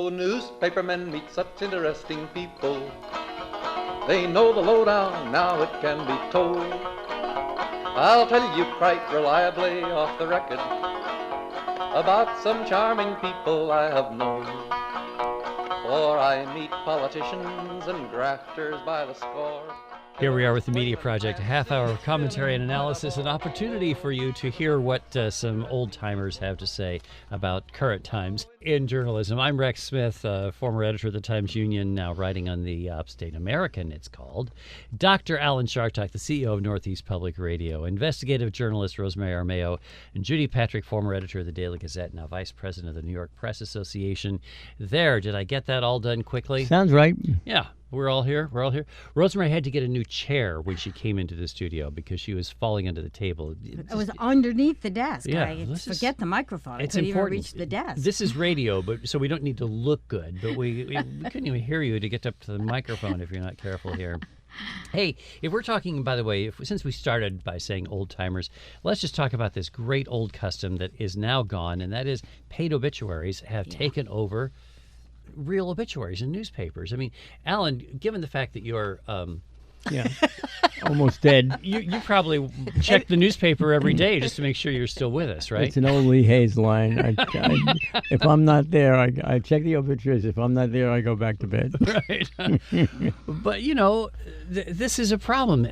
Oh, newspapermen meet such interesting people. They know the lowdown, now it can be told. I'll tell you quite reliably off the record about some charming people I have known. For I meet politicians and grafters by the score. Here we are with the Media Project, a half hour of commentary and analysis, an opportunity for you to hear what some old-timers have to say about current times in journalism. I'm Rex Smith, former editor of the Times-Union, now writing on the Upstate American, it's called. Dr. Alan Chartock, the CEO of Northeast Public Radio, investigative journalist Rosemary Armao, and Judy Patrick, former editor of the Daily Gazette, now vice president of the New York Press Association. There, did I get that all done quickly? Sounds right. Yeah. We're all here. Rosemary had to get a new chair when she came into the studio because she was falling under the table. It was underneath the desk. Yeah, I forget the microphone. It's I couldn't important. even reach the desk. This is radio, so we don't need to look good. But we couldn't even hear you to get up to the microphone if you're not careful here. Hey, if we're talking, by the way, since we started by saying old-timers, let's just talk about this great old custom that is now gone, and that is paid obituaries have taken over real obituaries in newspapers. I mean, Alan, given the fact that you're almost dead, you probably check the newspaper every day just to make sure you're still with us, right? It's an old Lee Hayes line. If I'm not there, I check the obituaries. If I'm not there, I go back to bed. Right. But this is a problem.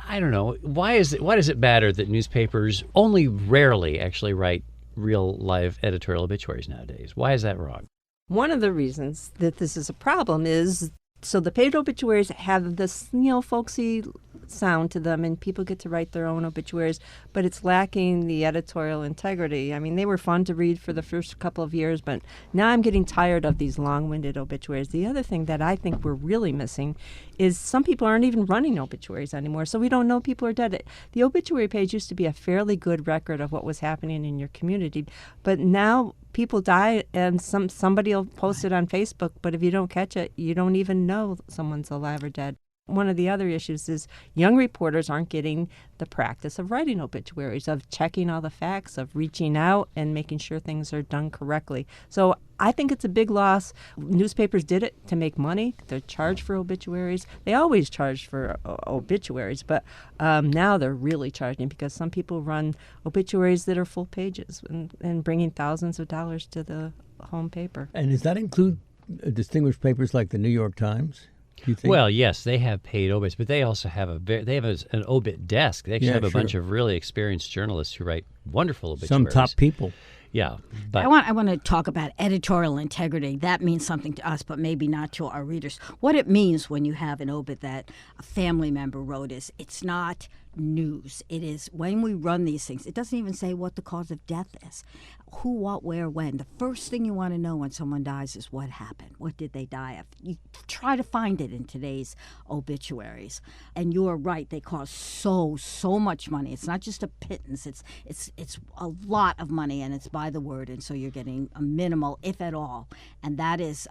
I don't know. Why does it matter that newspapers only rarely actually write real live editorial obituaries nowadays? Why is that wrong? One of the reasons that this is a problem is so the paid obituaries have this, folksy sound to them, and people get to write their own obituaries, but it's lacking the editorial integrity. I mean, they were fun to read for the first couple of years, but now I'm getting tired of these long-winded obituaries. The other thing that I think we're really missing is some people aren't even running obituaries anymore, so we don't know people are dead. The obituary page used to be a fairly good record of what was happening in your community, but now people die and somebody will post it on Facebook, but if you don't catch it, you don't even know someone's alive or dead. One of the other issues is young reporters aren't getting the practice of writing obituaries, of checking all the facts, of reaching out and making sure things are done correctly. So I think it's a big loss. Newspapers did it to make money. They're charged for obituaries. They always charged for obituaries, but now they're really charging because some people run obituaries that are full pages and bringing thousands of dollars to the home paper. And does that include distinguished papers like the New York Times? Well, yes, they have paid obits, but they also have an obit desk. They actually have a bunch of really experienced journalists who write wonderful obituaries. Some top people. Yeah, but I want to talk about editorial integrity. That means something to us, but maybe not to our readers. What it means when you have an obit that a family member wrote is it's not news. It is when we run these things. It doesn't even say what the cause of death is. Who, what, where, when. The first thing you want to know when someone dies is what happened. What did they die of? You try to find it in today's obituaries. And you're right, they cost so much money. It's not just a pittance. It's a lot of money, and it's by the word, and so you're getting a minimal, if at all. And that is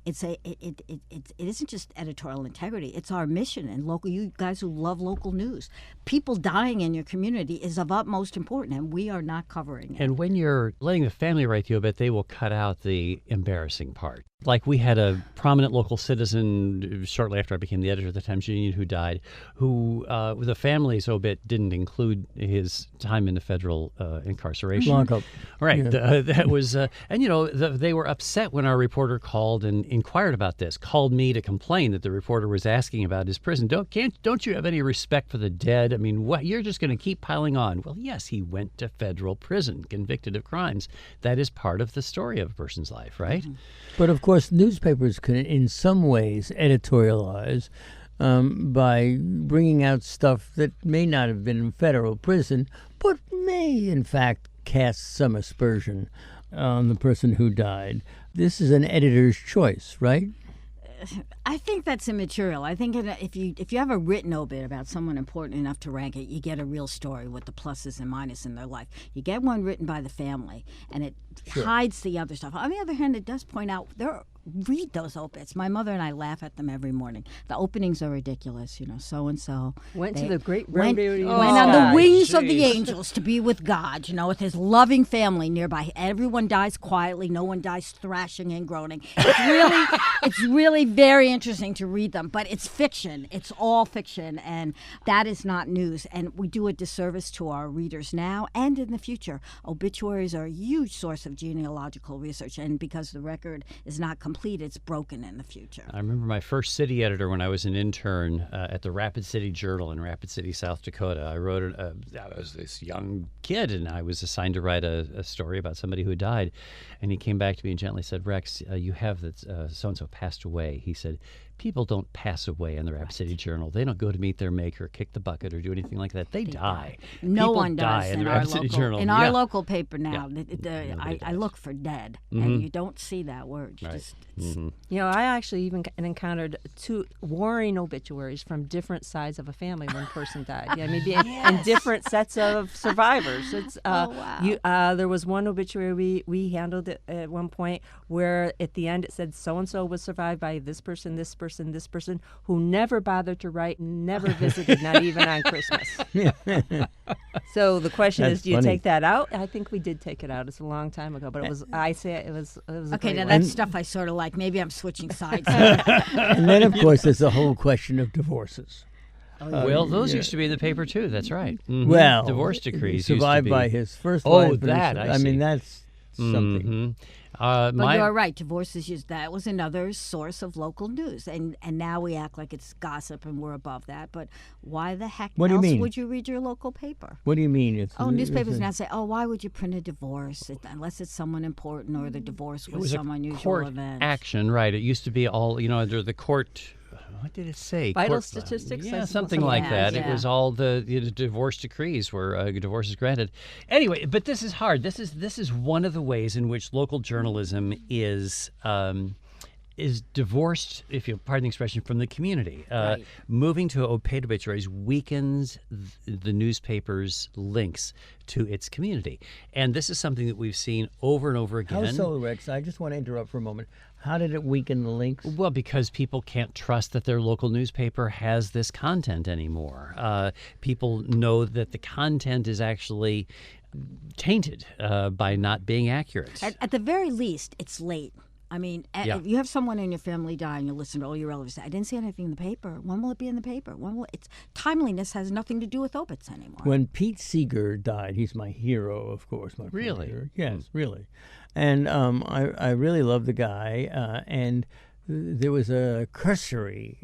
it isn't just editorial integrity. It's our mission, and you guys who love local news. People dying in your community is of utmost importance, and we are not covering it. And when you're letting the family write the obit, they will cut out the embarrassing part. Like we had a prominent local citizen shortly after I became the editor of the Times-Union who died, who the family's obit didn't include his time in the federal incarceration. Lockup. Right. Yeah. That was, they were upset when our reporter called and inquired about this, called me to complain that the reporter was asking about his prison. Don't you have any respect for the dead? I mean, what, you're just going to keep piling on. Well, yes, he went to federal prison, convicted of crimes. That is part of the story of a person's life, right? Mm-hmm. But of course, newspapers can, in some ways, editorialize by bringing out stuff that may not have been in federal prison, but may, in fact, cast some aspersion on the person who died. This is an editor's choice, right? I think that's immaterial. I think if you have a written obit about someone important enough to rank it, you get a real story with the pluses and minuses in their life. You get one written by the family, and it hides the other stuff. On the other hand, it does point out read those obits. My mother and I laugh at them every morning. The openings are ridiculous. So-and-so went to the great went rodeo. on the wings of the angels to be with God, with his loving family nearby. Everyone dies quietly. No one dies thrashing and groaning. It's really very interesting to read them, but it's fiction. It's all fiction, and that is not news. And we do a disservice to our readers now and in the future. Obituaries are a huge source of genealogical research, and because the record is not complete, it's broken in the future. I remember my first city editor when I was an intern at the Rapid City Journal in Rapid City, South Dakota. I was this young kid, and I was assigned to write a story about somebody who died. And he came back to me and gently said, "Rex, you have that so-and-so passed away." He said, "People don't pass away in the Rapid City Journal. They don't go to meet their maker, kick the bucket, or do anything like that. They die. No People one die does in in the our Rapid City Journal. In our local paper now. Nobody I does. look for dead, and you don't see that word. Right. I actually even encountered 2 warring obituaries from different sides of a family when a person died. In different sets of survivors. It's wow. there was one obituary we handled at one point where at the end it said so-and-so was survived by this person, this person, this person, who never bothered to write, never visited, not even on Christmas. So the question is, do you take that out? I think we did take it out. It's a long time ago, but it was a Okay, great now one. that's stuff I sort of like. Maybe I'm switching sides. And then, of course, there's the whole question of divorces. Well, those used to be in the paper too. That's right. Well, divorce decrees survived used to be. by his first Oh, wife. that, I see. mean, that's something. But you're right. Divorces, that was another source of local news, and now we act like it's gossip and we're above that. But why the heck What do you else mean? would you read your local paper? What do you mean? Newspapers now say, why would you print a divorce unless it's someone important or the divorce It was was some a unusual court event? action, right? It used to be all, under the court. What did it say? Vital Court- statistics? Yeah, I something suppose. like Yeah, that. yeah. It was all the divorce decrees where divorces granted. Anyway, but this is hard. This is one of the ways in which local journalism is divorced, if you pardon the expression, from the community. Right. Moving to paid obituaries weakens the newspaper's links to its community. And this is something that we've seen over and over again. How so, Rex? I just want to interrupt for a moment. How did it weaken the links? Well, because people can't trust that their local newspaper has this content anymore. People know that the content is actually tainted by not being accurate. At the very least, it's late. I mean, if you have someone in your family die and you listen to all your relatives say, I didn't see anything in the paper. When will it be in the paper? Timeliness has nothing to do with obits anymore. When Pete Seeger died, he's my hero, of course. My Really? hero. Yes, really. And I really love the guy. And there was a cursory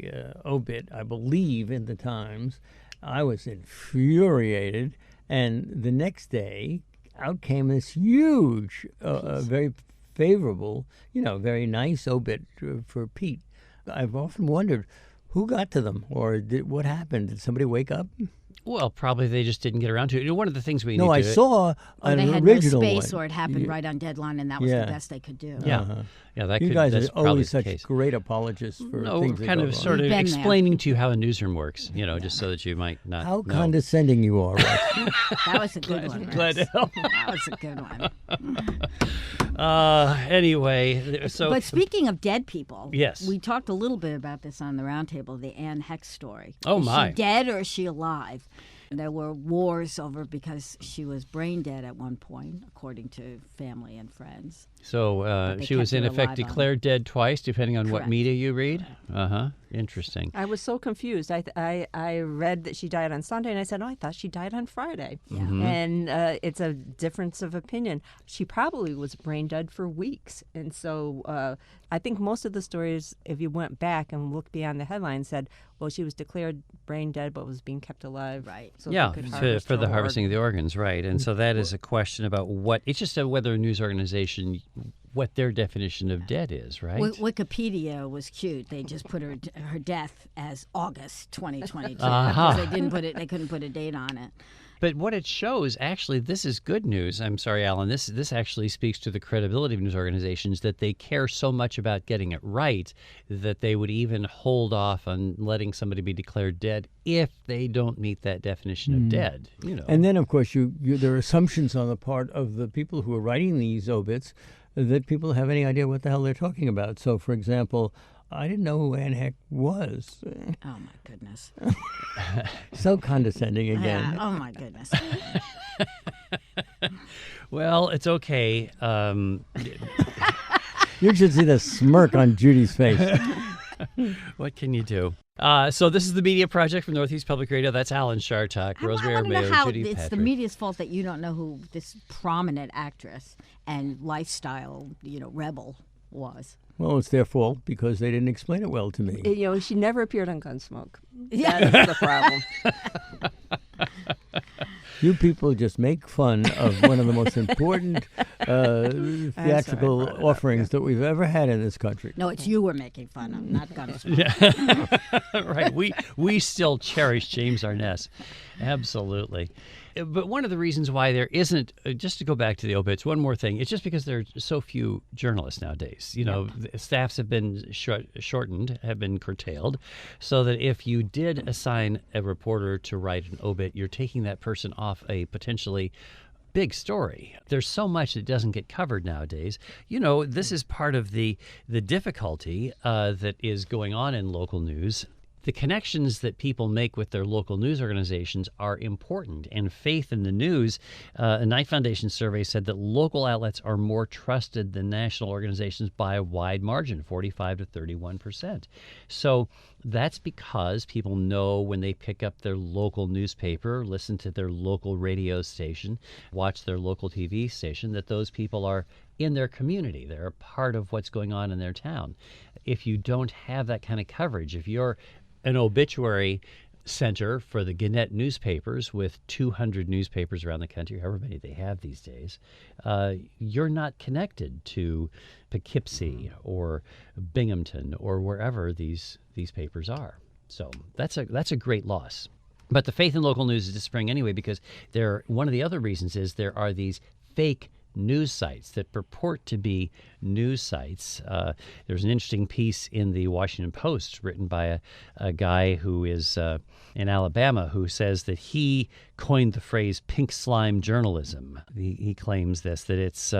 obit, I believe, in the Times. I was infuriated. And the next day, out came this huge, very favorable, very nice obit for Pete. I've often wondered who got to them, or what happened? Did somebody wake up? Well, probably they just didn't get around to it. One of the things we need No, I to... saw Or an they had original no space, one. or it happened right on deadline, and that was Yeah. the best they could do. Yeah, yeah, that You could. guys that's are probably always the such case. great apologists for No, things we're that kind go of wrong. sort of We've been explaining to you how a newsroom works, just so that you might not How know. condescending you are, Rex. That was a good one. Glad to Rex. help. That was a good one. Anyway, so... But speaking of dead people, Yes. we talked a little bit about this on the roundtable, the Anne Hex story. Oh, is my. she dead or is she alive? There were wars over because she was brain dead at one point, according to family and friends. So they she was kept in her effect alive on. declared dead twice, depending on what Correct. media you read. Interesting. I was so confused. I read that she died on Sunday, and I said, I thought she died on Friday. Yeah. And it's a difference of opinion. She probably was brain dead for weeks. And so I think most of the stories, if you went back and looked beyond the headline, said, well, she was declared brain dead but was being kept alive. Right. So Yeah, they could for harvest the her harvesting of the organs, right. And so that is a question about it's just whether a news organization, what their definition of dead is, right? Wikipedia was cute. They just put her death as August 2022 Uh-huh. because they couldn't put a date on it. But what it shows, actually, this is good news. I'm sorry, Alan. This actually speaks to the credibility of news organizations, that they care so much about getting it right that they would even hold off on letting somebody be declared dead if they don't meet that definition of dead. And then, of course, there are assumptions on the part of the people who are writing these obits that people have any idea what the hell they're talking about. So, for example, I didn't know who Ann Heck was. Oh, my goodness. So condescending again. Oh, my goodness. Well, it's okay. You should see the smirk on Judy's face. What can you do? So this is the Media Project from Northeast Public Radio. That's Alan Chartock, Rosemary I want to know Armao, how Judy it's Patrick. the media's fault that you don't know who this prominent actress and lifestyle, rebel was. Well, it's their fault because they didn't explain it well to me. She never appeared on Gunsmoke. Yeah. That's the problem. You people just make fun of one of the most important theatrical offerings that we've ever had in this country. No, it's you we're making fun of, not Gunsmoke. Yeah. Right. We still cherish James Arness. Absolutely. But one of the reasons why there isn't, just to go back to the obits, one more thing, it's just because there are so few journalists nowadays. The staffs have been shortened, have been curtailed, so that if you did assign a reporter to write an obit, you're taking that person off a potentially big story. There's so much that doesn't get covered nowadays. This is part of the difficulty that is going on in local news. The connections that people make with their local news organizations are important, and faith in the news. A Knight Foundation survey said that local outlets are more trusted than national organizations by a wide margin, 45 to 31%. So that's because people know when they pick up their local newspaper, listen to their local radio station, watch their local TV station, that those people are in their community. They're a part of what's going on in their town. If you don't have that kind of coverage, if you're an obituary center for the Gazette newspapers with 200 newspapers around the country, however many they have these days, you're not connected to Poughkeepsie or Binghamton or wherever these papers are. So that's a great loss. But the faith in local news is disappearing anyway, because one of the other reasons is there are these fake news sites that purport to be news sites. There's an interesting piece in the Washington Post written by a guy who is in Alabama, who says that he coined the phrase pink slime journalism. He claims that it's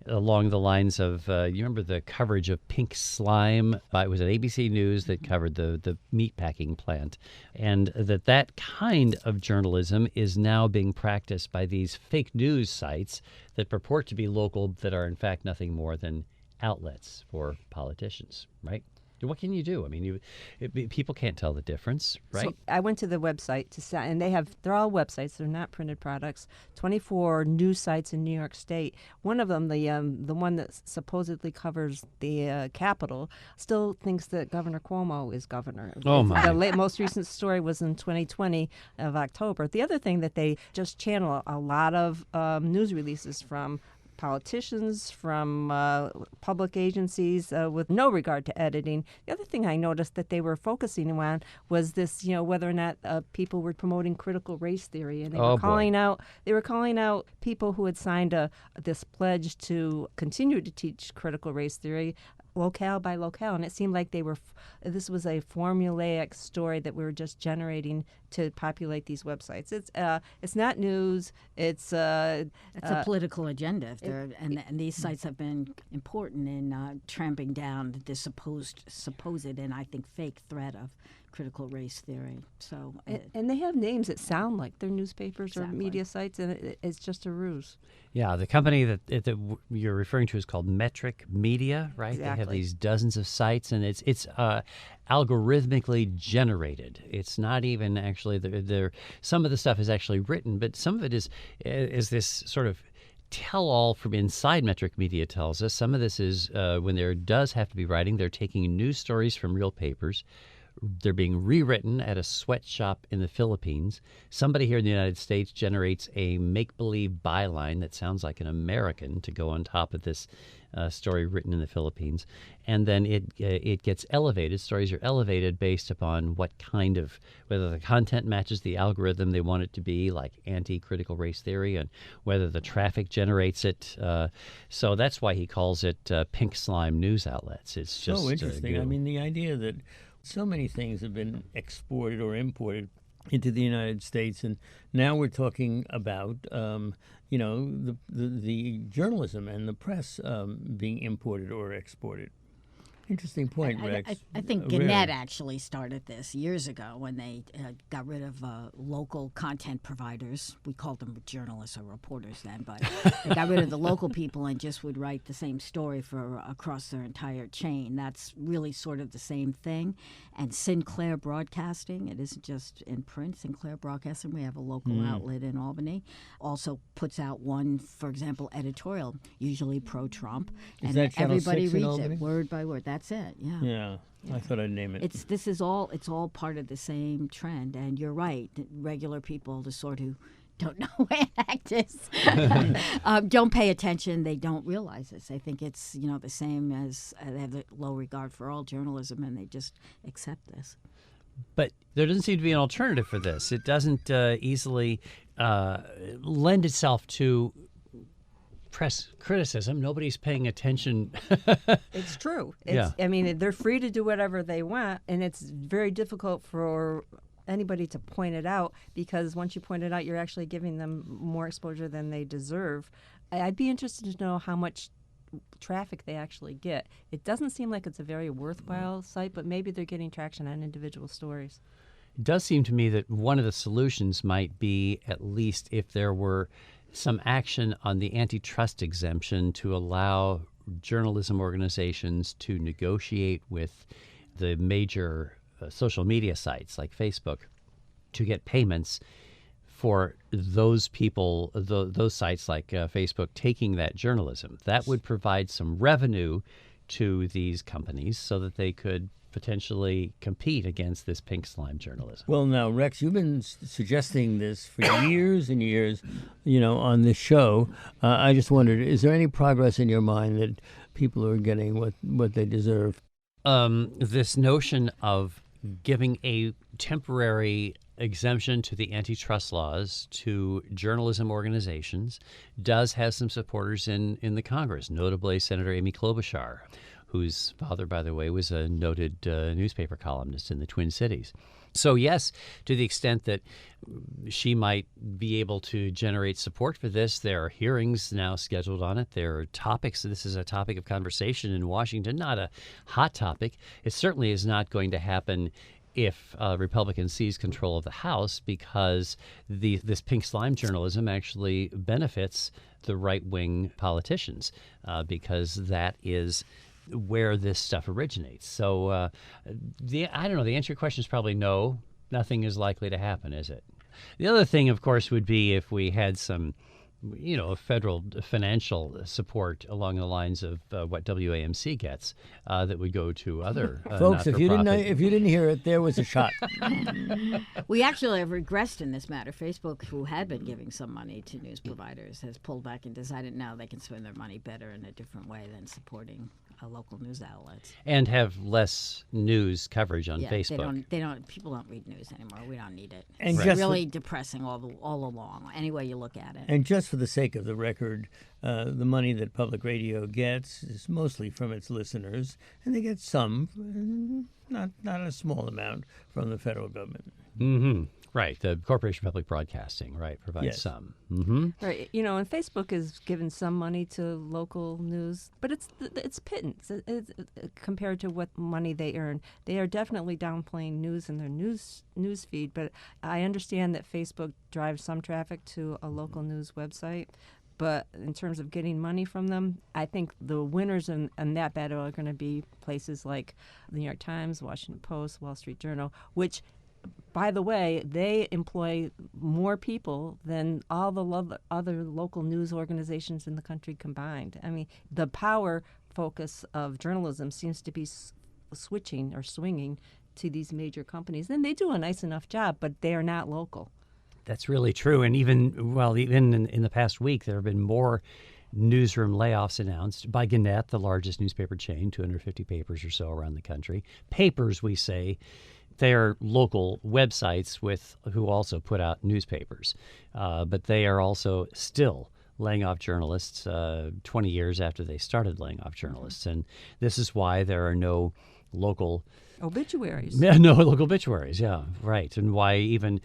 along the lines of, you remember the coverage of pink slime? It was at ABC News that covered the meatpacking plant. And that kind of journalism is now being practiced by these fake news sites that purport to be local, that are in fact nothing more than outlets for politicians, right? What can you do? I mean, people can't tell the difference, right? So I went to the website and they're all websites. They're not printed products. 24 news sites in New York State. One of them, the one that supposedly covers the Capitol, still thinks that Governor Cuomo is governor. Oh my! The most recent story was in 2020 of October. The other thing that they just channel a lot of news releases from politicians, from public agencies, with no regard to editing. The other thing I noticed that they were focusing on was this, whether or not people were promoting critical race theory, and they were calling out people who had signed this pledge to continue to teach critical race theory, locale by locale, and it seemed like this was a formulaic story that we were just generating to populate these websites. It's not news. It's a political agenda, and these sites have been important in tramping down the supposed and I think fake threat of critical race theory. So, and they have names that sound like they're newspapers Exactly. or media sites, and it's just a ruse. Yeah, the company that you're referring to is called Metric Media, right? Exactly. They have these dozens of sites, and it's algorithmically generated. It's not even actually some of the stuff is actually written, but some of it is this sort of tell-all from inside Metric Media tells us. Some of this is when there does have to be writing, they're taking news stories from real papers, they're being rewritten at a sweatshop in the Philippines. Somebody here in the United States generates a make-believe byline that sounds like an American to go on top of this story written in the Philippines, and then it gets elevated. Stories are elevated based upon whether the content matches the algorithm they want it to be, like anti-critical race theory, and whether the traffic generates it. So that's why he calls it pink slime news outlets. It's just so interesting. goo. I mean, the idea that so many things have been exported or imported into the United States, and now we're talking about the journalism and the press being imported or exported. Interesting point, Rex. I think Gazette actually started this years ago when they got rid of local content providers. We called them journalists or reporters then, but they got rid of the local people and just would write the same story for across their entire chain. That's really sort of the same thing. And Sinclair Broadcasting, it isn't just in print. Sinclair Broadcasting, we have a local outlet in Albany, also puts out one, for example, editorial, usually pro-Trump, Is and that Channel everybody 6 in reads Albany? it word by word. That's it. Yeah. Yeah, I thought I'd name it. It's all part of the same trend, and you're right. Regular people, the sort who don't know what an act is, don't pay attention. They don't realize this. They think it's the same as they have a low regard for all journalism, and they just accept this. But there doesn't seem to be an alternative for this. It doesn't easily lend itself to press criticism. Nobody's paying attention. It's true. Yeah. I mean, they're free to do whatever they want, and it's very difficult for anybody to point it out, because once you point it out, you're actually giving them more exposure than they deserve. I'd be interested to know how much traffic they actually get. It doesn't seem like it's a very worthwhile site, but maybe they're getting traction on individual stories. It does seem to me that one of the solutions might be, at least if there were some action on the antitrust exemption, to allow journalism organizations to negotiate with the major social media sites like Facebook to get payments for those people, those sites like Facebook, taking that journalism. That would provide some revenue to these companies so that they could potentially compete against this pink slime journalism. Well, now, Rex, you've been suggesting this for years and years, on this show. I just wondered, is there any progress in your mind that people are getting what they deserve? This notion of giving a temporary exemption to the antitrust laws to journalism organizations does have some supporters in the Congress, notably Senator Amy Klobuchar, whose father, by the way, was a noted newspaper columnist in the Twin Cities. So yes, to the extent that she might be able to generate support for this, there are hearings now scheduled on it. There are topics. This is a topic of conversation in Washington, not a hot topic. It certainly is not going to happen if Republicans seize control of the House, because this pink slime journalism actually benefits the right-wing politicians, because that is where this stuff originates. So I don't know. The answer to your question is probably no. Nothing is likely to happen, is it? The other thing, of course, would be if we had some, federal financial support along the lines of what WAMC gets, that would go to other folks. If you didn't hear it, there was a shot. We actually have regressed in this matter. Facebook, who had been giving some money to news providers, has pulled back and decided now they can spend their money better in a different way than supporting local news outlets, and have less news coverage on Facebook. People don't read news anymore. We don't need it. And it's really depressing all along, any way you look at it. And just for the sake of the record, the money that public radio gets is mostly from its listeners, and they get some, not a small amount, from the federal government. Mm-hmm. Right. The Corporation for Public Broadcasting, right, provides some. Mm-hmm. Right. And Facebook is given some money to local news, but it's pittance compared to what money they earn. They are definitely downplaying news in their news feed, but I understand that Facebook drives some traffic to a local news website. But in terms of getting money from them, I think the winners in that battle are going to be places like the New York Times, Washington Post, Wall Street Journal, which, by the way, they employ more people than all the other local news organizations in the country combined. I mean, the power focus of journalism seems to be swinging to these major companies. And they do a nice enough job, but they are not local. That's really true. And even in the past week, there have been more newsroom layoffs announced by Gazette, the largest newspaper chain, 250 papers or so around the country. Papers, we say, they're local websites who also put out newspapers. But they are also still laying off journalists 20 years after they started laying off journalists. And this is why there are no local obituaries. Yeah, no local obituaries, yeah, right. And why even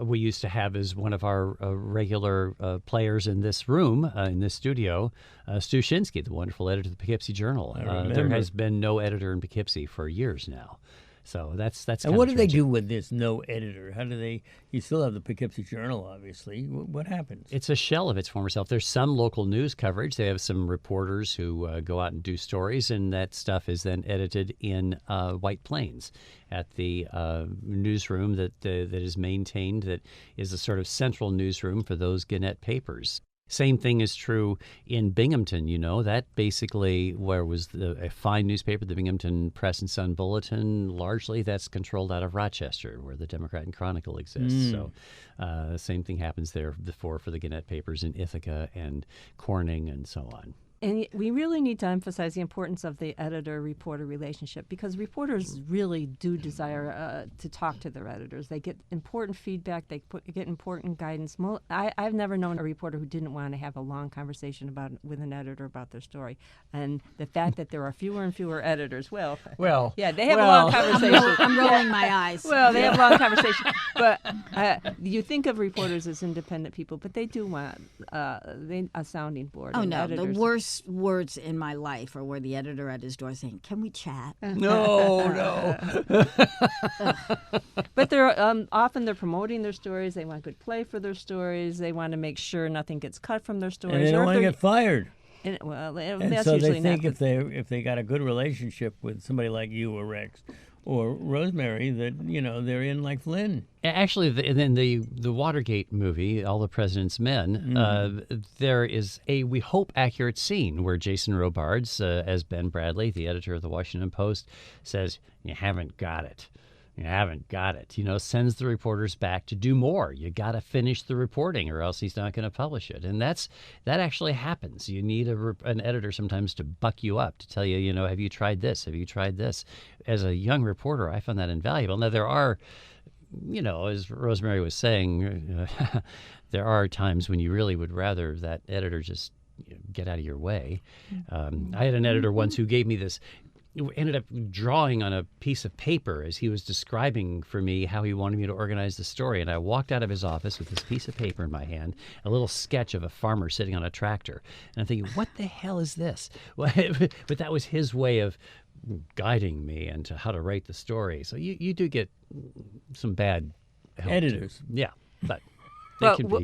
we used to have as one of our regular players in this room, in this studio, Stu Shinsky, the wonderful editor of the Poughkeepsie Journal. There has been no editor in Poughkeepsie for years now. So that's and what do they do with this no editor? How do they? You still have the Poughkeepsie Journal, obviously. What happens? It's a shell of its former self. There's some local news coverage. They have some reporters who go out and do stories, and that stuff is then edited in White Plains at the newsroom that is maintained. That is a sort of central newsroom for those Gazette papers. Same thing is true in Binghamton, that basically where was a fine newspaper, the Binghamton Press and Sun Bulletin, largely that's controlled out of Rochester, where the Democrat and Chronicle exists. So same thing happens there for the Gazette papers in Ithaca and Corning and so on. And we really need to emphasize the importance of the editor-reporter relationship, because reporters really do desire to talk to their editors. They get important feedback. They get important guidance. I've never known a reporter who didn't want to have a long conversation with an editor about their story. And the fact that there are fewer and fewer editors, they have a long conversation. I'm rolling my eyes. Well, they have a long conversation. But you think of reporters as independent people, but they do want a sounding board. Oh, no, editors. the worst words in my life are where the editor at his door saying, "Can we chat?" No. But they're often promoting their stories. They want good play for their stories. They want to make sure nothing gets cut from their stories. And they don't want to get fired. And, and that's so usually they think not. if they got a good relationship with somebody like you or Rex or Rosemary, that they're in like Flynn. Actually, in the Watergate movie, All the President's Men, there is a, we hope, accurate scene where Jason Robards, as Ben Bradley, the editor of the Washington Post, says, "You haven't got it. You haven't got it." Sends the reporters back to do more. You got to finish the reporting, or else he's not going to publish it. And that actually happens. You need an editor sometimes to buck you up, to tell you, have you tried this? Have you tried this? As a young reporter, I found that invaluable. Now, there are, as Rosemary was saying, there are times when you really would rather that editor just get out of your way. I had an editor once who gave me this, ended up drawing on a piece of paper as he was describing for me how he wanted me to organize the story. And I walked out of his office with this piece of paper in my hand, a little sketch of a farmer sitting on a tractor. And I'm thinking, what the hell is this? But that was his way of guiding me into how to write the story. So you do get some bad help editors. Yeah, but...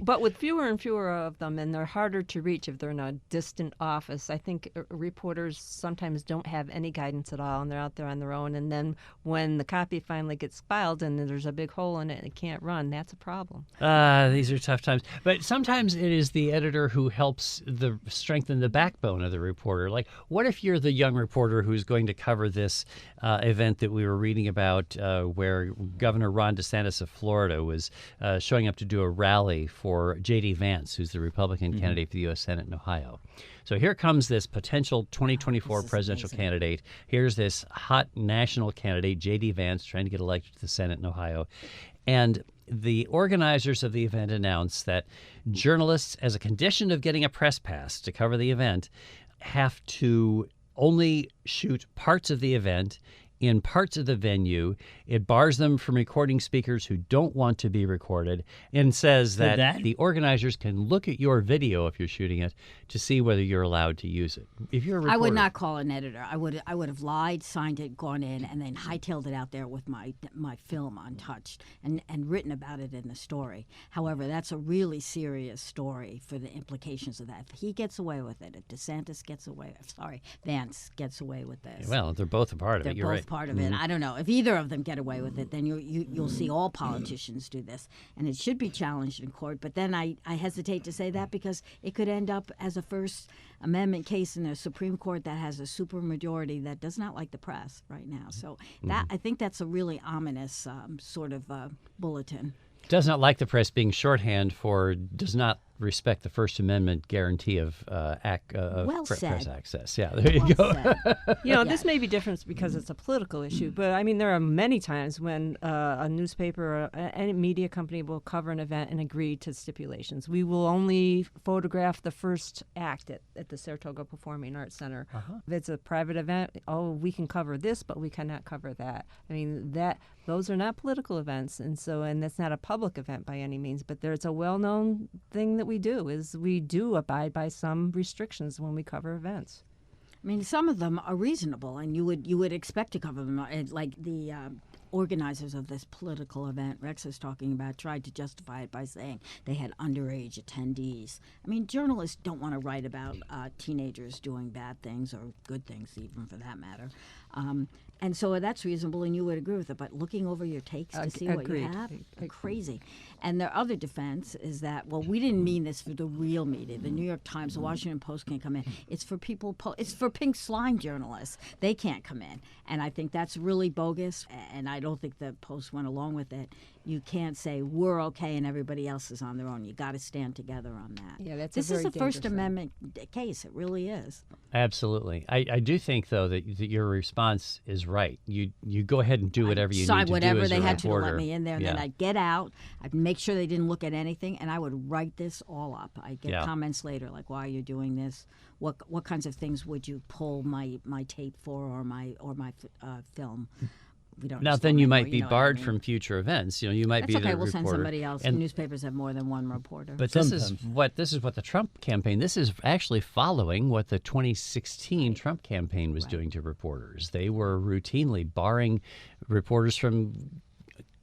But with fewer and fewer of them, and they're harder to reach if they're in a distant office, I think reporters sometimes don't have any guidance at all, and they're out there on their own. And then when the copy finally gets filed and there's a big hole in it and it can't run, that's a problem. These are tough times. But sometimes it is the editor who helps strengthen the backbone of the reporter. Like, what if you're the young reporter who's going to cover this event that we were reading about where Governor Ron DeSantis of Florida was showing up to do a rally for J.D. Vance, who's the Republican candidate for the U.S. Senate in Ohio. So here comes this potential 2024 presidential candidate. Here's this hot national candidate, J.D. Vance, trying to get elected to the Senate in Ohio. And the organizers of the event announced that journalists, as a condition of getting a press pass to cover the event, have to only shoot parts of the event in parts of the venue. It bars them from recording speakers who don't want to be recorded, and says that the organizers can look at your video if you're shooting it to see whether you're allowed to use it. If you're a reporter, I would not call an editor. I would have lied, signed it, gone in, and then hightailed it out there with my film untouched and written about it in the story. However, that's a really serious story for the implications of that. If he gets away with it, if DeSantis gets away, Vance gets away with this. Well, they're both a part of it. You're right. part of it. I don't know. If either of them get away with it, then you'll see all politicians do this. And it should be challenged in court. But then I hesitate to say that because it could end up as a First Amendment case in a Supreme Court that has a supermajority that does not like the press right now. So that I think that's a really ominous sort of bulletin. Does not like the press being shorthand for does not respect the First Amendment guarantee of press access. Yeah, there you go. This may be different because it's a political issue, but I mean, there are many times when a newspaper or any media company will cover an event and agree to stipulations. We will only photograph the first act at the Saratoga Performing Arts Center. If it's a private event, we can cover this, but we cannot cover that. I mean, those are not political events, and that's not a public event by any means, but there's a well-known thing that we do abide by some restrictions when we cover events. I mean, some of them are reasonable, and you would expect to cover them. Like the organizers of this political event Rex is talking about tried to justify it by saying they had underage attendees. I mean, journalists don't want to write about teenagers doing bad things or good things, even for that matter. And so that's reasonable, and you would agree with it. But looking over your takes to see what you have, crazy. And their other defense is that, well, we didn't mean this for the real media. The New York Times, the Washington Post can't come in. It's for people. It's for pink slime journalists. They can't come in. And I think that's really bogus. And I don't think the Post went along with it. You can't say we're okay and everybody else is on their own. You got to stand together on that. Yeah, this is a First Amendment case. It really is. Absolutely. I do think, though, that your response is right. You go ahead and do whatever you need to do as a reporter. Whatever they had to let me in there, and then I'd get out. I'd make sure they didn't look at anything, and I would write this all up. I'd get comments later, like, why are you doing this? What kinds of things would you pull my tape for or my film? Now, then you might be barred from future events. You might be the okay. reporter. We'll send somebody else. And newspapers have more than one reporter. But this is what the Trump campaign. This is actually following what the 2016 Trump campaign was doing to reporters. They were routinely barring reporters from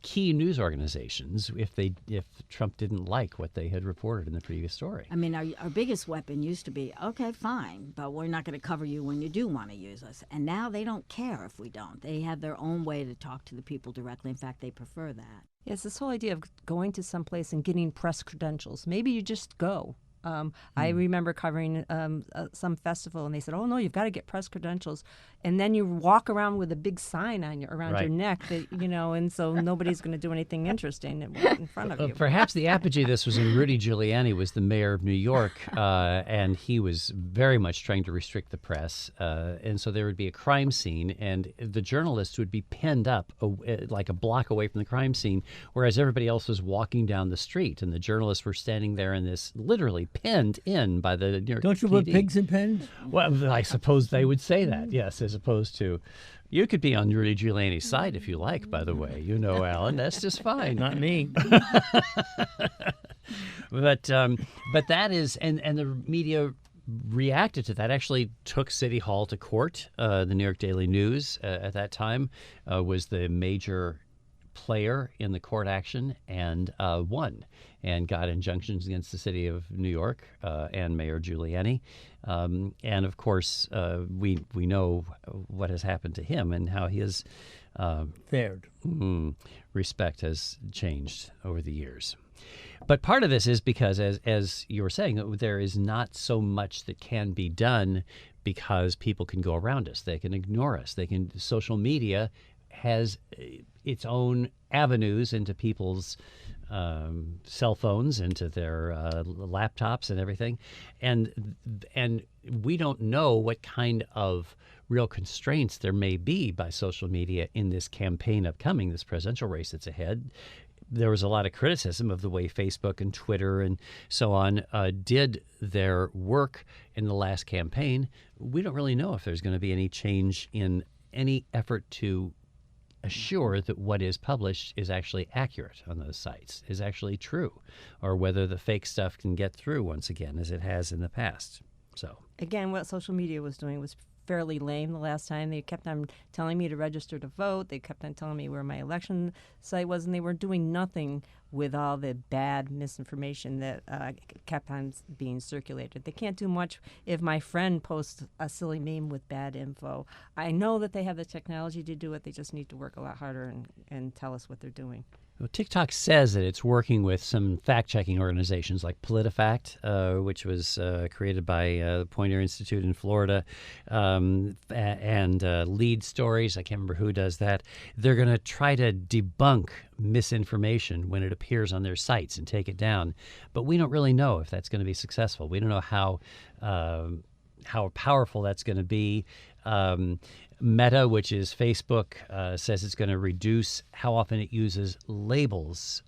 key news organizations if Trump didn't like what they had reported in the previous story. I mean, our biggest weapon used to be, okay, fine, but we're not going to cover you when you do want to use us. And now they don't care if we don't. They have their own way to talk to the people directly. In fact, they prefer that. Yes, this whole idea of going to some place and getting press credentials. Maybe you just go. I remember covering some festival, and they said, "Oh no, you've got to get press credentials," and then you walk around with a big sign around your neck that and so nobody's going to do anything interesting in front of you. Perhaps the apogee of this was when Rudy Giuliani was the mayor of New York, and he was very much trying to restrict the press, and so there would be a crime scene, and the journalists would be penned up like a block away from the crime scene, whereas everybody else was walking down the street, and the journalists were standing there in this literally penned in by the New York Don't you PD. put pigs in pens? Well, I suppose they would say that, yes, as opposed to, you could be on Rudy Giuliani's side if you like, by the way. Alan, that's just fine. Not me. But that is, and the media reacted to that, actually took City Hall to court. The New York Daily News at that time was the major player in the court action and won and got injunctions against the city of New York and Mayor Giuliani. And of course, we know what has happened to him and how his fared. Respect has changed over the years. But part of this is because, as you were saying, there is not so much that can be done because people can go around us. They can ignore us. Social media has its own avenues into people's cell phones, into their laptops and everything. And we don't know what kind of real constraints there may be by social media in this campaign upcoming, this presidential race that's ahead. There was a lot of criticism of the way Facebook and Twitter and so on did their work in the last campaign. We don't really know if there's going to be any change in any effort to assure that what is published is actually accurate on those sites, is actually true, or whether the fake stuff can get through once again, as it has in the past. So again, what social media was doing was fairly lame the last time. They kept on telling me to register to vote. They kept on telling me where my election site was, and they were doing nothing with all the bad misinformation that kept on being circulated. They can't do much if my friend posts a silly meme with bad info. I know that they have the technology to do it. They just need to work a lot harder and tell us what they're doing. Well, TikTok says that it's working with some fact-checking organizations like PolitiFact, which was created by the Poynter Institute in Florida, and Lead Stories. I can't remember who does that. They're going to try to debunk misinformation when it appears on their sites and take it down. But we don't really know if that's going to be successful. We don't know how powerful that's going to be. Meta, which is Facebook, says it's going to reduce how often it uses labels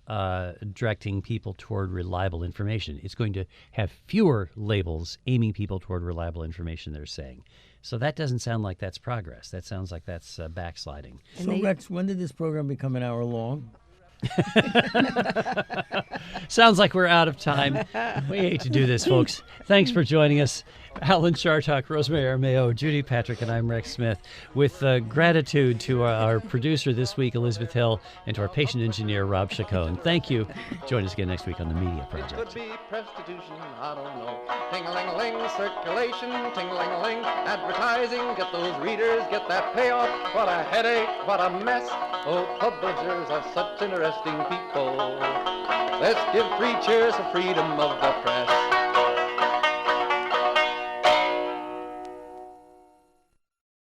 directing people toward reliable information. It's going to have fewer labels aiming people toward reliable information, they're saying. So that doesn't sound like that's progress. That sounds like that's backsliding. So, Rex, when did this program become an hour long? Sounds like we're out of time. We hate to do this, folks. Thanks for joining us. Alan Chartock, Rosemary Armao, Judy Patrick, and I'm Rex Smith. With gratitude to our producer this week, Elizabeth Hill, and to our patient engineer, Rob Chacon. Thank you. Join us again next week on the Media Project. Could be prostitution, I don't know. Ting-a-ling-a-ling, circulation, ting-a-ling-a-ling, advertising, get those readers, get that payoff. What a headache, what a mess. Oh, publishers are such interesting people. Let's give 3 cheers for freedom of the press.